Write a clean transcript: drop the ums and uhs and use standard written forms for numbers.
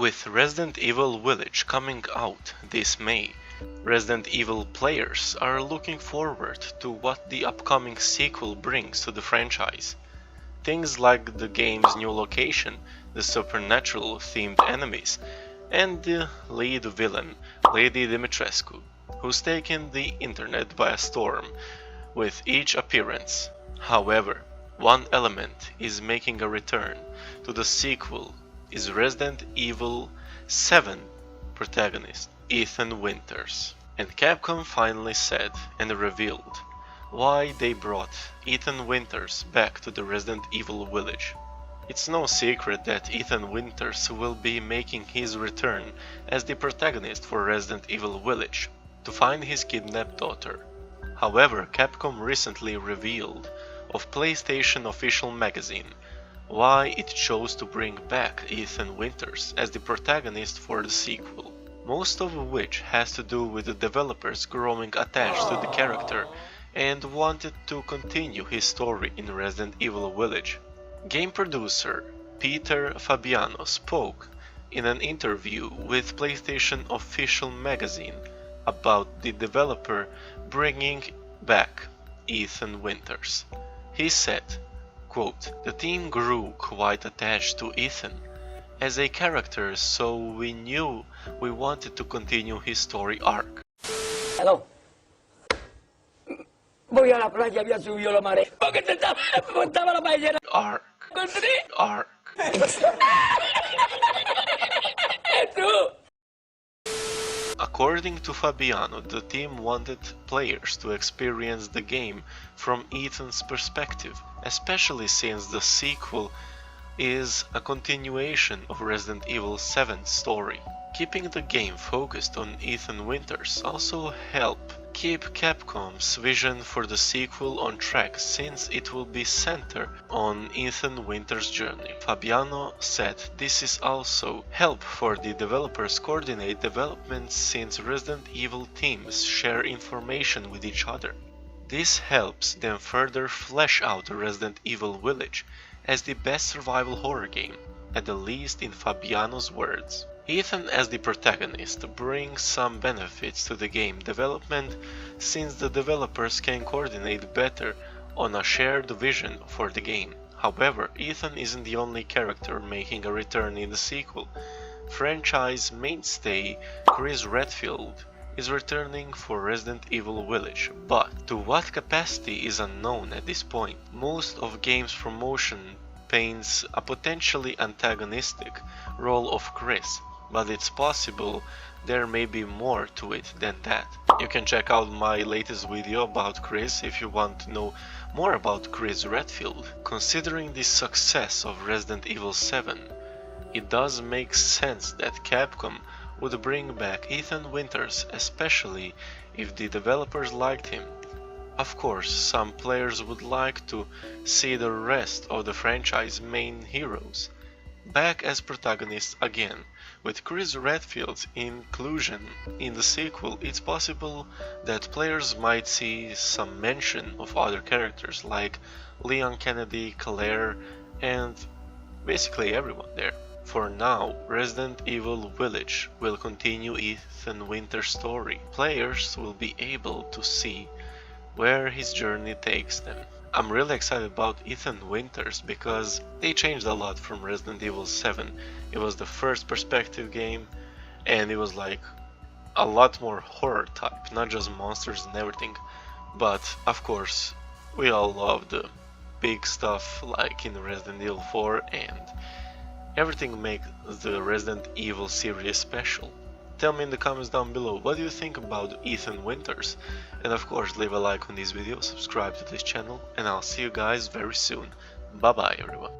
With Resident Evil Village coming out this May, Resident Evil players are looking forward to what the upcoming sequel brings to the franchise. Things like the game's new location, the supernatural themed enemies, and the lead villain, Lady Dimitrescu, who's taken the internet by storm with each appearance. However, one element is making a return to the sequel is Resident Evil 7 protagonist Ethan Winters. And Capcom finally said and revealed why they brought Ethan Winters back to the Resident Evil Village. It's no secret that Ethan Winters will be making his return as the protagonist for Resident Evil Village to find his kidnapped daughter. However, Capcom recently revealed of PlayStation Official Magazine why it chose to bring back Ethan Winters as the protagonist for the sequel, most of which has to do with the developers growing attached to the character and wanted to continue his story in Resident Evil Village. Game producer Peter Fabiano spoke in an interview with PlayStation Official Magazine about the developer bringing back Ethan Winters. He said, quote, "The team grew quite attached to Ethan as a character, so we knew we wanted to continue his story arc." Hello. Voy a la playa, había subido la marea. Porque te estaba la ballena. Arc. According to Fabiano, the team wanted players to experience the game from Ethan's perspective, especially since the sequel is a continuation of Resident Evil 7's story. Keeping the game focused on Ethan Winters also help keep Capcom's vision for the sequel on track, since it will be centered on Ethan Winters' journey. Fabiano said this is also help for the developers coordinate development, since Resident Evil teams share information with each other. This helps them further flesh out Resident Evil Village as the best survival horror game, at the least in Fabiano's words. Ethan as the protagonist brings some benefits to the game development, since the developers can coordinate better on a shared vision for the game. However, Ethan isn't the only character making a return in the sequel. Franchise mainstay Chris Redfield is returning for Resident Evil Village, but to what capacity is unknown at this point. Most of game's promotion paints a potentially antagonistic role of Chris, but it's possible there may be more to it than that. You can check out my latest video about Chris if you want to know more about Chris Redfield. Considering the success of Resident Evil 7, it does make sense that Capcom would bring back Ethan Winters, especially if the developers liked him. Of course, some players would like to see the rest of the franchise main heroes back as protagonists again. With Chris Redfield's inclusion in the sequel, it's possible that players might see some mention of other characters like Leon Kennedy, Claire, and basically everyone there. For now, Resident Evil Village will continue Ethan Winters' story. Players will be able to see where his journey takes them. I'm really excited about Ethan Winters because they changed a lot from Resident Evil 7. It was the first perspective game and it was like a lot more horror type, not just monsters and everything. But of course, we all love the big stuff like in Resident Evil 4, and everything makes the Resident Evil series special. Tell me in the comments down below what do you think about Ethan Winters, and of course leave a like on this video, subscribe to this channel, and I'll see you guys very soon. Bye bye everyone.